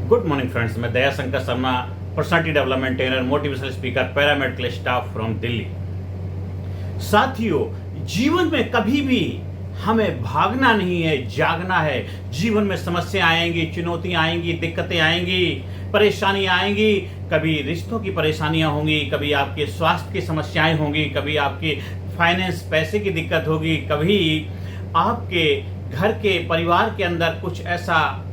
Good morning friends, मैं Daya Shankar Sharma, personality development trainer, motivational speaker, paramedical staff from Delhi. साथियों, जीवन में कभी भी हमें भागना नहीं है, जागना है। जीवन में समस्या आएंगी, चुनौतियां आएंगी, दिक्कतें आएंगी, परेशानियां आएंगी। कभी रिश्तों की परेशानियां होंगी, कभी आपके स्वास्थ्य की समस्याएं होंगी, कभी आपके फाइनेंस पैसे की दिक्कत होगी, कभी आपके घर के परिवार के अंदर कुछ ऐसा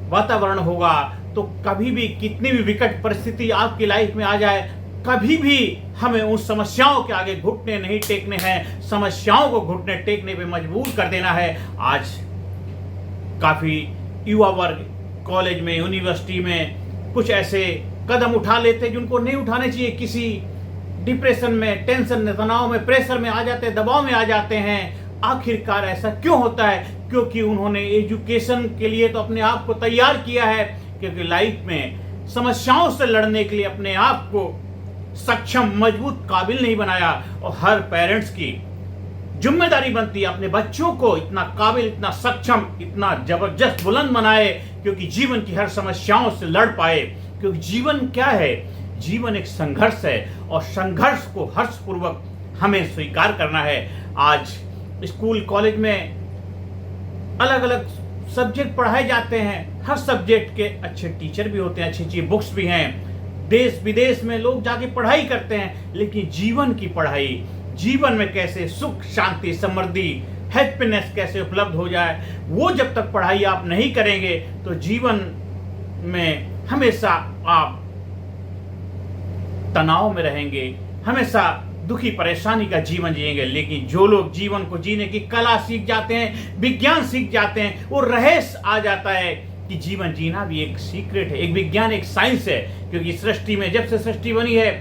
वातावरण होगा। तो कभी भी कितनी भी विकट परिस्थिति आपकी लाइफ में आ जाए, कभी भी हमें उन समस्याओं के आगे घुटने नहीं टेकने हैं। समस्याओं को घुटने टेकने पे मजबूर कर देना है। आज काफी युवा वर्ग कॉलेज में, यूनिवर्सिटी में कुछ ऐसे कदम उठा लेते हैं जिनको नहीं उठाने चाहिए। किसी डिप्रेशन में, टेंशन, तनाव में, प्रेशर में आ जाते हैं, दबाव में आ जाते हैं। आखिरकार ऐसा क्यों होता है? क्योंकि उन्होंने एजुकेशन के लिए तो अपने आप को तैयार किया है, क्योंकि लाइफ में समस्याओं से लड़ने के लिए अपने आप को सक्षम, मजबूत, काबिल नहीं बनाया। और हर पेरेंट्स की जिम्मेदारी बनती है अपने बच्चों को इतना काबिल, इतना सक्षम, इतना जबरदस्त बुलंद बनाए, क्योंकि जीवन की हर समस्याओं से लड़ पाए। क्योंकि जीवन क्या है? जीवन एक संघर्ष है, और संघर्ष को हर्षपूर्वक हमें स्वीकार करना है। आज स्कूल कॉलेज में अलग अलग सब्जेक्ट पढ़ाए जाते हैं। हर सब्जेक्ट के अच्छे टीचर भी होते हैं, अच्छी अच्छी बुक्स भी हैं। देश विदेश में लोग जाके पढ़ाई करते हैं, लेकिन जीवन की पढ़ाई, जीवन में कैसे सुख, शांति, समृद्धि, हैप्पीनेस कैसे उपलब्ध हो जाए, वो जब तक पढ़ाई आप नहीं करेंगे तो जीवन में हमेशा आप तनाव में रहेंगे, हमेशा दुखी परेशानी का जीवन जिएंगे। लेकिन जो लोग जीवन को जीने की कला सीख जाते हैं, विज्ञान सीख जाते हैं, वो रहस्य आ जाता है कि जीवन जीना भी एक सीक्रेट है, एक विज्ञान, एक साइंस है। क्योंकि सृष्टि में, जब से सृष्टि बनी है,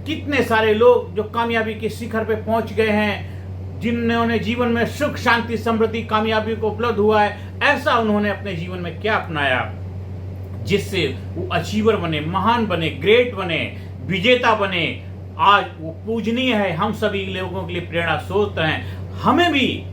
कितने सारे लोग जो कामयाबी के शिखर पे पहुंच गए हैं, जिन्होंने जीवन में सुख, शांति, समृद्धि, कामयाबी को उपलब्ध हुआ है। ऐसा उन्होंने अपने जीवन में क्या अपनाया जिससे वो अचीवर बने, महान बने, ग्रेट बने, विजेता बने। आज वो पूजनीय है, हम सभी लोगों के लिए प्रेरणा स्रोत हैं। हमें भी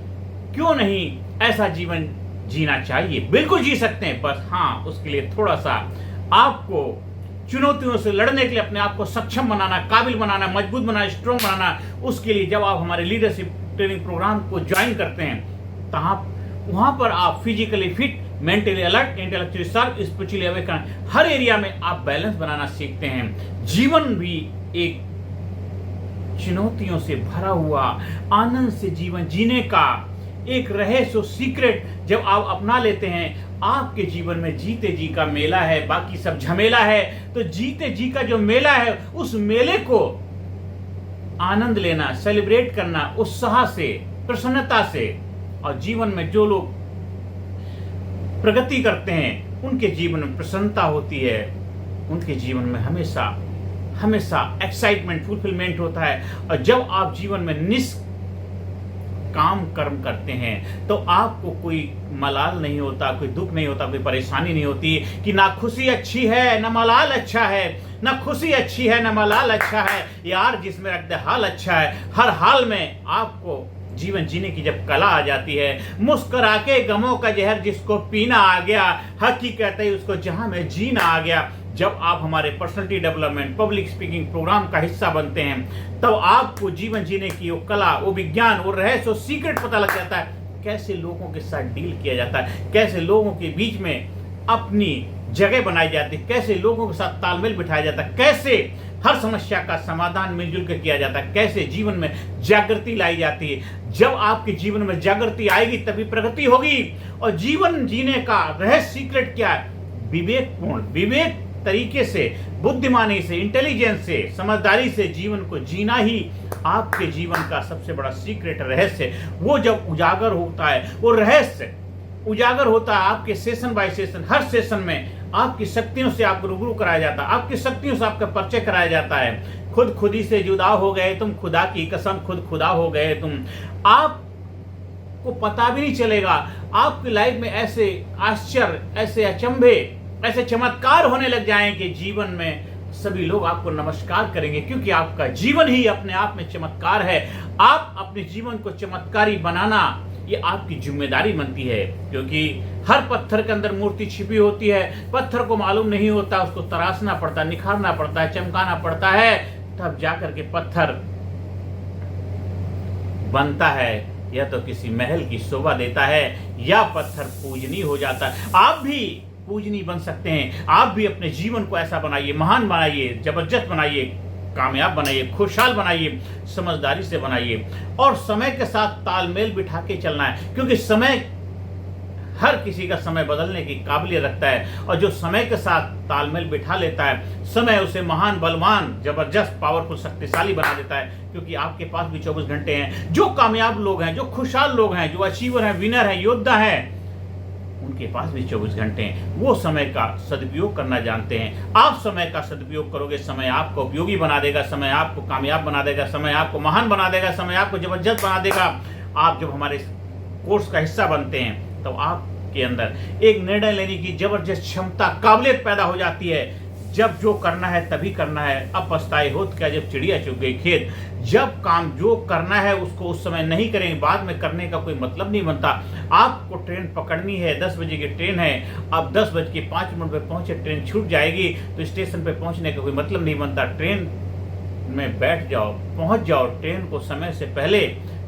क्यों नहीं ऐसा जीवन जीना चाहिए? बिल्कुल जी सकते हैं, बस हाँ, उसके लिए थोड़ा सा आपको चुनौतियों से लड़ने के लिए अपने आप को सक्षम बनाना, काबिल बनाना, मजबूत बनाना, स्ट्रॉन्ग बनाना। उसके लिए जब आप हमारे लीडरशिप ट्रेनिंग प्रोग्राम को ज्वाइन करते हैं, तो वहां पर आप physically fit, mentally alert, intellectually sharp, spiritually awaken, हर एरिया में आप बैलेंस बनाना सीखते हैं। जीवन भी एक चुनौतियों से भरा हुआ, आनंद से जीवन जीने का एक रहस्य, सीक्रेट जब आप अपना लेते हैं, आपके जीवन में जीते जी का मेला है, बाकी सब झमेला है। तो जीते जी का जो मेला है, उस मेले को आनंद लेना, सेलिब्रेट करना, उत्साह से, प्रसन्नता से। और जीवन में जो लोग प्रगति करते हैं, उनके जीवन में प्रसन्नता होती है, उनके जीवन में हमेशा एक्साइटमेंट, फुलफिलमेंट होता है। और जब आप जीवन में निष्काम कर्म करते हैं, तो आपको कोई मलाल नहीं होता, कोई दुख नहीं होता, कोई परेशानी नहीं होती कि ना खुशी अच्छी है ना मलाल अच्छा है, ना खुशी अच्छी है ना मलाल अच्छा है। यार, जिसमें रख दे हाल अच्छा है। हर हाल में आपको जीवन जीने की जब कला आ जाती है, मुस्कुरा के गमों का जहर जिसको पीना आ गया, हकीकत है उसको जहां में जीना आ गया। जब आप हमारे personality development, public speaking program का हिस्सा बनते हैं, तब तो आपको जीवन जीने की वो कला, वो विज्ञान, वो रहस्य, वो सीक्रेट पता लग जाता है। कैसे लोगों के साथ डील किया जाता है, कैसे लोगों के बीच में अपनी जगह बनाई जाती है, कैसे लोगों के साथ तालमेल बिठाया जाता है, कैसे हर समस्या का समाधान मिलजुल कर किया जाता है, कैसे जीवन में जागृति लाई जाती है। जब आपके जीवन में जागृति आएगी तभी प्रगति होगी। और जीवन जीने का रहस्य, सीक्रेट क्या है? विवेकपूर्ण, विवेक तरीके से, बुद्धिमानी से, इंटेलिजेंस से, समझदारी से जीवन को जीना ही आपके जीवन का सबसे बड़ा सीक्रेट रहस्य है। वो जब उजागर होता है, वो रहस्य उजागर होता है आपके सेशन बाय सेशन। हर सेशन में आपकी शक्तियों से आपको रूबरू कराया जाता है, आपकी शक्तियों से आपका परिचय कराया जाता है। खुदी से जुदा हो गए तुम, खुदा की कसम खुद खुदा हो गए तुम। आपको पता भी नहीं चलेगा, आपकी लाइफ में ऐसे आश्चर्य, ऐसे अचंभे, ऐसे चमत्कार होने लग जाएंगे जीवन में, सभी लोग आपको नमस्कार करेंगे, क्योंकि आपका जीवन ही अपने आप में चमत्कार है। आप अपने जीवन को चमत्कारी बनाना ये आपकी जिम्मेदारी बनती है, क्योंकि हर पत्थर के अंदर मूर्ति छिपी होती है। पत्थर को मालूम नहीं होता, उसको तराशना पड़ता है, निखारना पड़ता है, चमकाना पड़ता है, तब जाकर के पत्थर बनता है, या तो किसी महल की शोभा देता है, या पत्थर पूजनीय हो जाता है। आप भी पूजनीय बन सकते हैं। आप भी अपने जीवन को ऐसा बनाइए, महान बनाइए, जबरदस्त बनाइए, कामयाब बनाइए, खुशहाल बनाइए, समझदारी से बनाइए, और समय के साथ तालमेल बिठा के चलना है, क्योंकि समय, हर किसी का समय बदलने की काबिलियत रखता है, और जो समय के साथ तालमेल बिठा लेता है, समय उसे महान, बलवान, जबरदस्त, पावरफुल, शक्तिशाली बना देता है। क्योंकि आपके पास भी 24 घंटे हैं। जो कामयाब लोग हैं, जो खुशहाल लोग हैं, जो अचीवर हैं, विनर हैं, योद्धा हैं, उनके पास भी 24 घंटे हैं। वो समय का सदुपयोग करना जानते हैं। आप समय का सदुपयोग करोगे, समय आपको उपयोगी बना देगा, समय आपको कामयाब बना देगा, समय आपको महान बना देगा, समय आपको जबरदस्त बना देगा। आप जब हमारे कोर्स का हिस्सा बनते हैं, तो आपके अंदर एक निर्णय लेने की जबरदस्त क्षमता, काबिलियत पैदा हो जाती है। जब जो करना है तभी करना है। अब पछताए होत क्या जब चिड़िया चुग गई खेत। जब काम जो करना है उसको उस समय नहीं करेंगे, बाद में करने का कोई मतलब नहीं बनता। आपको ट्रेन पकड़नी है, 10 बजे की ट्रेन है, अब 10:05 पे पहुंचे, ट्रेन छूट जाएगी, तो स्टेशन पे पहुंचने का कोई मतलब नहीं बनता। ट्रेन में बैठ जाओ, पहुंच जाओ, ट्रेन को समय से पहले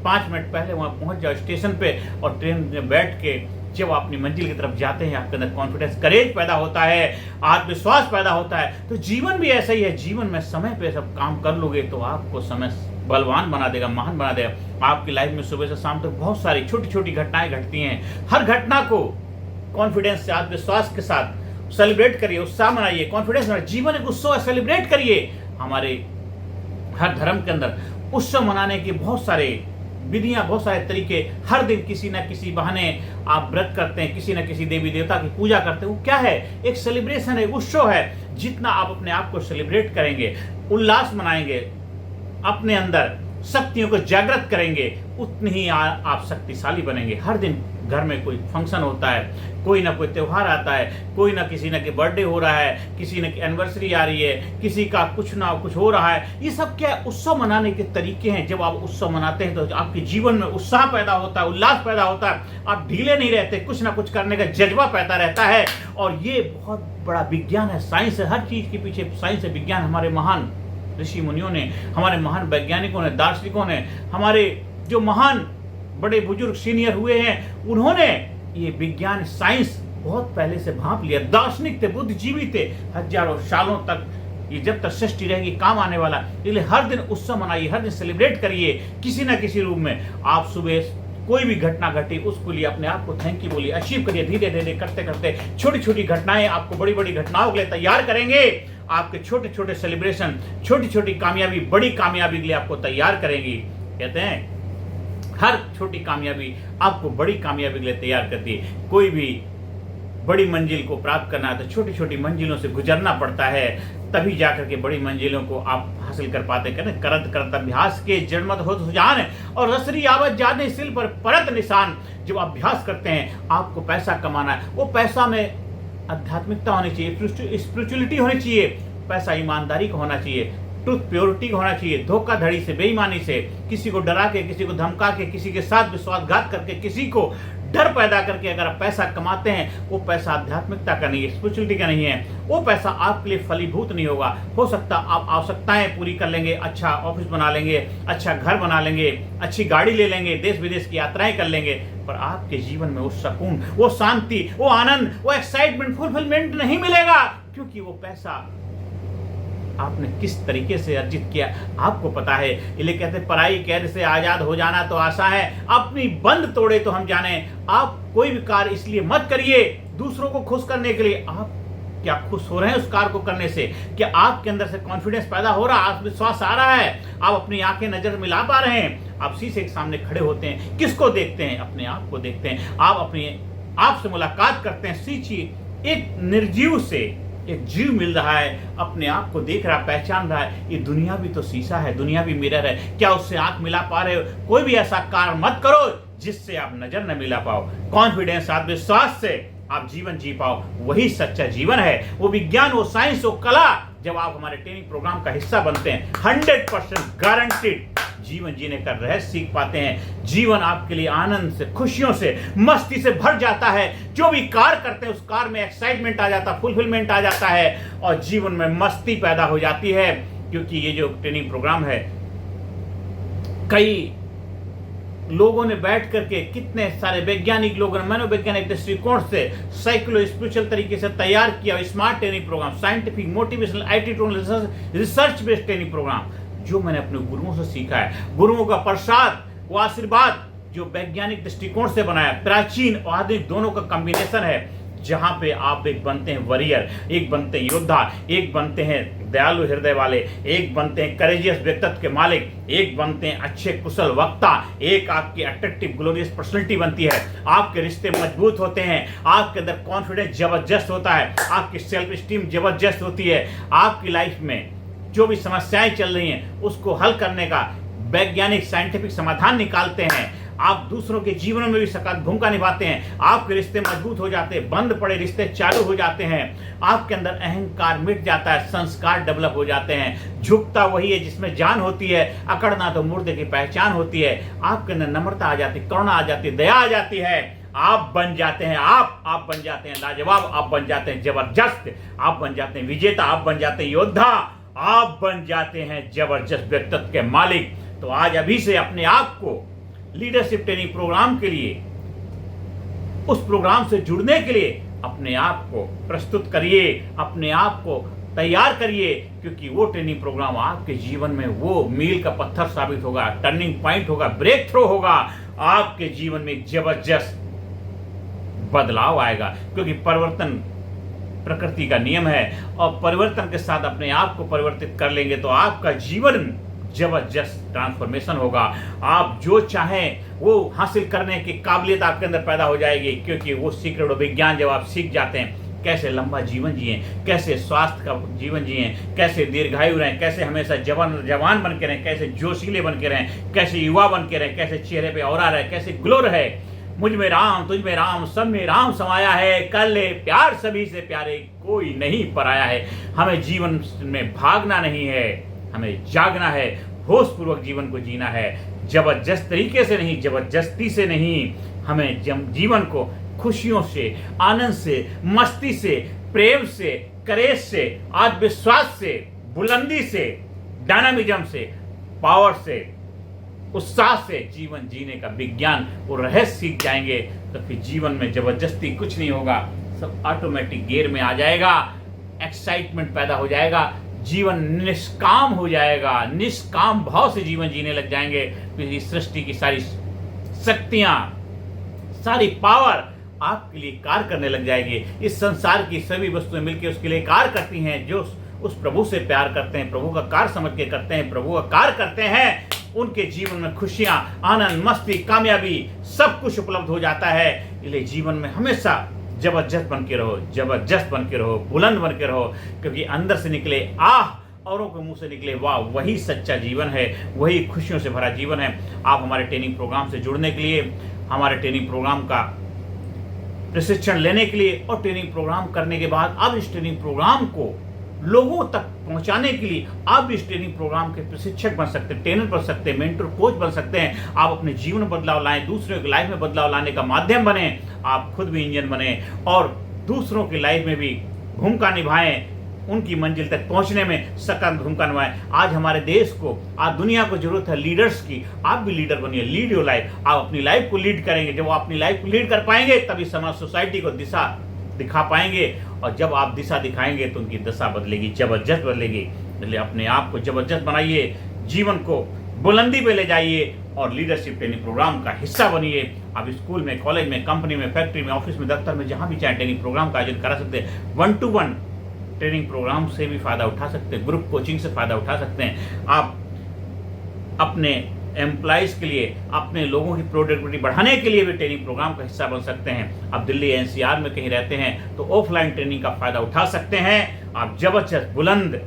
5 मिनट पहले वहां पहुंच जाओ स्टेशन पे, और ट्रेन में बैठ के जब आप अपनी मंजिल की तरफ जाते हैं, आपके अंदर कॉन्फिडेंस, करेज पैदा होता है, आत्मविश्वास पैदा होता है। तो जीवन भी ऐसा ही है। जीवन में समय पे सब काम कर लोगे तो आपको समय बलवान बना देगा, महान बना देगा। आपकी लाइफ में सुबह से शाम तक बहुत सारी छोटी छोटी घटनाएं घटती हैं। हर घटना को कॉन्फिडेंस से, आत्मविश्वास के साथ सेलिब्रेट करिए, उत्साह मनाइए, कॉन्फिडेंस मनाइए। जीवन एक उत्सव है, सेलिब्रेट करिए। हमारे हर धर्म के अंदर उत्सव मनाने के बहुत सारे विधियां, बहुत सारे तरीके, हर दिन किसी न किसी बहाने आप व्रत करते हैं, किसी न किसी देवी देवता की पूजा करते हैं। वो क्या है? एक सेलिब्रेशन है, उत्सव है। जितना आप अपने आप को सेलिब्रेट करेंगे, उल्लास मनाएंगे, अपने अंदर शक्तियों को जागृत करेंगे, उतनी ही आप शक्तिशाली बनेंगे। हर दिन घर में कोई फंक्शन होता है, कोई ना कोई त्यौहार आता है, कोई ना किसी न के बर्थडे हो रहा है, किसी न की एनिवर्सरी आ रही है, किसी का कुछ ना कुछ हो रहा है। ये सब क्या उत्सव मनाने के तरीके हैं। जब आप उत्सव मनाते हैं तो आपके जीवन में उत्साह पैदा होता है, उल्लास पैदा होता है, आप ढीले नहीं रहते, कुछ ना कुछ करने का जज्बा पैदा रहता है। और ये बहुत बड़ा विज्ञान है, साइंस है। हर चीज के पीछे साइंस है, विज्ञान। हमारे महान ऋषि मुनियों ने, हमारे महान वैज्ञानिकों ने, दार्शनिकों ने, हमारे जो महान बड़े बुजुर्ग सीनियर हुए हैं, उन्होंने ये विज्ञान, साइंस बहुत पहले से भांप लिया। दार्शनिक थे, बुद्धिजीवी थे, हजारों सालों तक ये जब तक सृष्टि रहेगी काम आने वाला। इसलिए हर दिन उत्सव मनाइए, हर दिन सेलिब्रेट करिए किसी ना किसी रूप में। आप सुबह कोई भी घटना घटी, उसके लिए अपने आप को थैंक यू बोलिए, अचीव करिए। धीरे धीरे करते करते छोटी छोटी घटनाएं आपको बड़ी बड़ी घटनाओं के लिए तैयार करेंगे। आपके छोटे छोटे सेलिब्रेशन, छोटी छोटी कामयाबी बड़ी कामयाबी के लिए आपको तैयार करेंगी। कहते हैं हर छोटी कामयाबी आपको बड़ी कामयाबी के लिए तैयार करती है। कोई भी बड़ी मंजिल को प्राप्त करना है तो छोटी छोटी मंजिलों से गुजरना पड़ता है, तभी जाकर के बड़ी मंजिलों को आप हासिल कर पाते। कहते करत करत अभ्यास के जड़मत हो सुजान, और रसरी आवत जाने सिल पर परत निशान। जब अभ्यास करते हैं, आपको पैसा कमाना है, वो पैसा में आध्यात्मिकता होनी चाहिए, स्पिरिचुअलिटी होनी चाहिए, पैसा ईमानदारी का होना चाहिए, ट्रुथ प्योरिटी का होना चाहिए। धोखाधड़ी से, बेईमानी से, किसी को डरा के, किसी को धमका के, किसी के साथ विश्वासघात करके, किसी को डर पैदा करके अगर आप पैसा कमाते हैं, वो पैसा आध्यात्मिकता का नहीं है, स्पिरिचुअलिटी का नहीं है। वो पैसा आपके लिए फलीभूत नहीं होगा। हो सकता आप आवश्यकताएं पूरी कर लेंगे, अच्छा ऑफिस बना लेंगे, अच्छा घर बना लेंगे, अच्छी गाड़ी ले लेंगे, देश विदेश की यात्राएं कर लेंगे, पर आपके जीवन में वो सुकून, वो शांति, वो आनंद, वो एक्साइटमेंट, फुलफिलमेंट नहीं मिलेगा। क्योंकि वो पैसा आपने किस तरीके से अर्जित किया आपको पता है। इसलिए कहते हैं पराई कैद से आजाद हो जाना तो आसान है, अपनी बंद तोड़े तो हम जाने। आप कोई भी कार्य इसलिए मत करिए दूसरों को खुश करने के लिए। आप क्या खुश हो रहे हैं उस कार्य को करने से? क्या आपके अंदर से कॉन्फिडेंस पैदा हो रहा है, आत्मविश्वास आ रहा है, आप अपनी आंखें नजर मिला पा रहे हैं? आप शीशे के सामने खड़े होते हैं, किसको देखते हैं? अपने आप को देखते हैं। आप अपने आप से मुलाकात करते हैं, सींचिए। एक निर्जीव से एक जीव मिल रहा है, अपने आप को देख रहा, पहचान रहा है। ये दुनिया भी तो शीशा है, दुनिया भी मिरर है। क्या उससे आंख मिला पा रहे हो? कोई भी ऐसा कार्य मत करो जिससे आप नजर न मिला पाओ। कॉन्फिडेंस, आत्मविश्वास से आप जीवन जी पाओ, वही सच्चा जीवन है। वो विज्ञान, वो साइंस, वो कला, जब आप हमारे ट्रेनिंग प्रोग्राम का हिस्सा बनते हैं, 100% गारंटीड जीवन जीने का रहस्य सीख पाते हैं। जीवन आपके लिए आनंद से, खुशियों से, मस्ती से भर जाता है। जो भी कार्य करते हैं उस कार्य में एक्साइटमेंट आ जाता है, फुलफिलमेंट आ जाता है और जीवन में मस्ती पैदा हो जाती है। क्योंकि ये जो ट्रेनिंग प्रोग्राम है, कई लोगों ने बैठ करके, कितने सारे वैज्ञानिक लोगों ने मनोवैज्ञानिक दृष्टिकोण से, साइकोलो स्पिरिचुअल तरीके से तैयार किया smart training program, scientific, motivational, attitudinal, research based training program, जो मैंने अपने गुरुओं से सीखा है। गुरुओं का प्रसाद, वो आशीर्वाद जो वैज्ञानिक दृष्टिकोण से बनाया, प्राचीन और आधुनिक दोनों का कॉम्बिनेशन है, जहां पे आप एक बनते हैं वॉरियर, एक बनते हैं योद्धा, एक बनते हैं दयालु हृदय वाले, एक बनते हैं करेजियस व्यक्तित्व के मालिक, एक बनते हैं अच्छे कुशल वक्ता, एक आपकी अट्रैक्टिव ग्लोरियस पर्सनैलिटी बनती है। आपके रिश्ते मजबूत होते हैं, आपके अंदर कॉन्फिडेंस जबरदस्त होता है, आपकी सेल्फ स्टीम जबरदस्त होती है। आपकी लाइफ में जो भी समस्याएं चल रही हैं उसको हल करने का वैज्ञानिक साइंटिफिक समाधान निकालते हैं। आप दूसरों के जीवन में भी सकारात्मक भूमिका निभाते हैं। आपके रिश्ते मजबूत हो जाते हैं, बंद पड़े रिश्ते चालू हो जाते हैं। आपके अंदर अहंकार मिट जाता है, संस्कार डेवलप हो जाते हैं। झुकता वही है जिसमें जान होती है, अकड़ना तो मुर्दे की पहचान होती है। आपके अंदर नम्रता आ जाती है, करुणा आ जाती है, दया आ जाती है। आप बन जाते हैं, आप बन जाते हैं लाजवाब, आप बन जाते हैं जबरदस्त, आप बन जाते हैं विजेता, आप बन जाते हैं योद्धा, आप बन जाते हैं जबरदस्त व्यक्तित्व के मालिक। तो आज अभी से अपने आप को लीडरशिप ट्रेनिंग प्रोग्राम के लिए, उस प्रोग्राम से जुड़ने के लिए अपने आप को प्रस्तुत करिए, अपने आप को तैयार करिए, क्योंकि वो ट्रेनिंग प्रोग्राम आपके जीवन में वो मील का पत्थर साबित होगा, टर्निंग पॉइंट होगा, ब्रेक थ्रू होगा। आपके जीवन में एक जबरदस्त बदलाव आएगा, क्योंकि परिवर्तन प्रकृति का नियम है और परिवर्तन के साथ अपने आप को परिवर्तित कर लेंगे तो आपका जीवन जबरदस्त ट्रांसफॉर्मेशन होगा। आप जो चाहें वो हासिल करने की काबिलियत आपके अंदर पैदा हो जाएगी, क्योंकि वो सीक्रेट और विज्ञान जब आप सीख जाते हैं, कैसे लंबा जीवन जिए, कैसे स्वास्थ्य का जीवन जिए, कैसे दीर्घायु रहें, कैसे हमेशा जवान बन के रहें, कैसे जोशीले बन के रहें, कैसे युवा बन के रहें, कैसे चेहरे पे ऑरा रहे, कैसे ग्लो रहे। मुझ में राम, तुझ में राम, सब में राम समाया है, कर ले प्यार सभी से प्यारे, कोई नहीं पराया है। हमें जीवन में भागना नहीं है, हमें जागना है, होशपूर्वक जीवन को जीना है, जबरदस्त तरीके से नहीं, जबरदस्ती से नहीं। हमें जीवन को खुशियों से, आनंद से, मस्ती से, प्रेम से, करेज से, आत्मविश्वास से, बुलंदी से, डायनामिज्म से, पावर से, उत्साह से जीवन जीने का विज्ञान और रहस्य सीख जाएंगे तो फिर जीवन में जबरदस्ती कुछ नहीं होगा, सब ऑटोमेटिक गियर में आ जाएगा, एक्साइटमेंट पैदा हो जाएगा, जीवन निष्काम हो जाएगा, निष्काम भाव से जीवन जीने लग जाएंगे। फिर इस सृष्टि की सारी शक्तियां, सारी पावर आपके लिए कार्य करने लग जाएगी। इस संसार की सभी वस्तुएं मिलकर उसके लिए कार्य करती हैं। जो उस प्रभु से प्यार करते हैं, प्रभु का कार्य समझ के करते हैं, प्रभु का कार्य करते हैं, उनके जीवन में खुशियां, आनंद, मस्ती, कामयाबी सब कुछ उपलब्ध हो जाता है। इसलिए जीवन में हमेशा जबरदस्त बन के रहो, जबरदस्त बन के रहो, बुलंद बन के रहो, क्योंकि अंदर से निकले आह, औरों के मुंह से निकले वाह, वही सच्चा जीवन है, वही खुशियों से भरा जीवन है। आप हमारे ट्रेनिंग प्रोग्राम से जुड़ने के लिए, हमारे ट्रेनिंग प्रोग्राम का प्रशिक्षण लेने के लिए और ट्रेनिंग प्रोग्राम करने के बाद अब इस ट्रेनिंग प्रोग्राम को लोगों तक पहुंचाने के लिए आप इस ट्रेनिंग प्रोग्राम के प्रशिक्षक बन सकते हैं, ट्रेनर बन सकते हैं, मेंटर कोच बन सकते हैं। आप अपने जीवन में बदलाव लाएं, दूसरों की लाइफ में बदलाव लाने का माध्यम बने, आप खुद भी इंजन बने और दूसरों की लाइफ में भी भूमिका निभाएं, उनकी मंजिल तक पहुंचने में सकारात्मक भूमिका निभाएं। आज हमारे देश को, आज दुनिया को जरूरत है लीडर्स की। आप भी लीडर बनिए, लीड योर लाइफ। आप अपनी लाइफ को लीड करेंगे, जब आप अपनी लाइफ को लीड कर पाएंगे तभी समाज, सोसाइटी को दिशा दिखा पाएंगे, और जब आप दिशा दिखाएंगे तो उनकी दशा बदलेगी, जबरदस्त बदलेगी। इसलिए अपने आप को जबरदस्त बनाइए, जीवन को बुलंदी पे ले जाइए और लीडरशिप ट्रेनिंग प्रोग्राम का हिस्सा बनिए। आप स्कूल में, कॉलेज में, कंपनी में, फैक्ट्री में, ऑफिस में, दफ्तर में, जहां भी चाहे ट्रेनिंग प्रोग्राम का आयोजन करा सकते हैं। 1-to-1 ट्रेनिंग प्रोग्राम से भी फायदा उठा सकते हैं, ग्रुप कोचिंग से फायदा उठा सकते हैं। आप अपने एम्प्लॉइज के लिए, अपने लोगों की प्रोडक्टिविटी बढ़ाने के लिए भी ट्रेनिंग प्रोग्राम का हिस्सा बन सकते हैं। आप दिल्ली एनसीआर में कहीं रहते हैं तो ऑफलाइन ट्रेनिंग का फायदा उठा सकते हैं। आप जबरदस्त बुलंद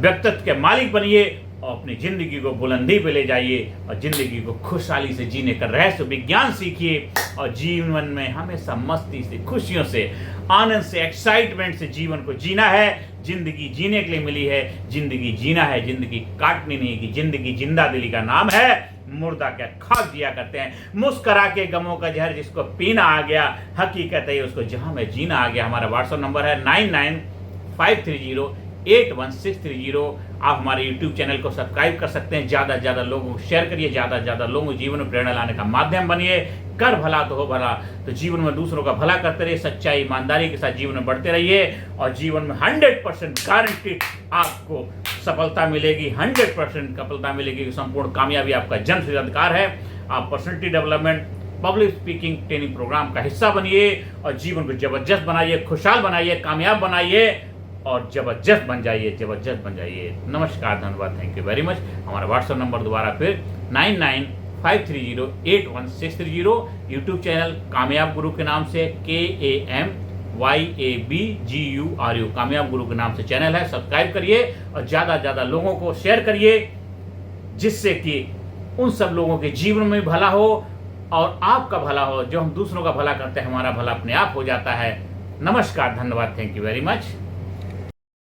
व्यक्तित्व के मालिक बनिए और अपनी ज़िंदगी को बुलंदी पे ले जाइए और ज़िंदगी को खुशहाली से जीने का रहस्य विज्ञान सीखिए और जीवन में हमेशा मस्ती से, खुशियों से, आनंद से, एक्साइटमेंट से जीवन को जीना है। ज़िंदगी जीने के लिए मिली है, ज़िंदगी जीना है, ज़िंदगी काटनी नहीं की। ज़िंदगी जिंदा दिली का नाम है, मुर्दा क्या खाक दिया करते हैं। मुस्करा के गमों का जहर जिसको पीना आ गया, हकीकत है उसको जहां में जीना आ गया। हमारा व्हाट्सएप नंबर है 9953081630। आप हमारे यूट्यूब चैनल को सब्सक्राइब कर सकते हैं। ज़्यादा से ज़्यादा लोगों को शेयर करिए, ज़्यादा से ज़्यादा लोगों को जीवन में प्रेरणा लाने का माध्यम बनिए। कर भला तो हो भला, तो जीवन में दूसरों का भला करते रहिए, सच्चाई ईमानदारी के साथ जीवन में बढ़ते रहिए और जीवन में 100% गारंटीड आपको सफलता मिलेगी। 100% सफलता मिलेगी। संपूर्ण कामयाबी आपका जन्मसिद्ध अधिकार है। आप personality development, public speaking training program का हिस्सा बनिए और जीवन को जबरदस्त बनाइए, खुशहाल बनाइए, कामयाब बनाइए और जबरदस्त बन जाइए, जबरदस्त बन जाइए। नमस्कार, धन्यवाद, थैंक यू वेरी मच। हमारा व्हाट्सएप नंबर दोबारा फिर 9953081630। यूट्यूब चैनल कामयाब गुरु के नाम से, KAMYABGURU, कामयाब गुरु के नाम से चैनल है। सब्सक्राइब करिए और ज़्यादा से ज़्यादा लोगों को शेयर करिए, जिससे कि उन सब लोगों के जीवन में भला हो और आपका भला हो। जो हम दूसरों का भला करते हैं, हमारा भला अपने आप हो जाता है। नमस्कार, धन्यवाद, थैंक यू वेरी मच।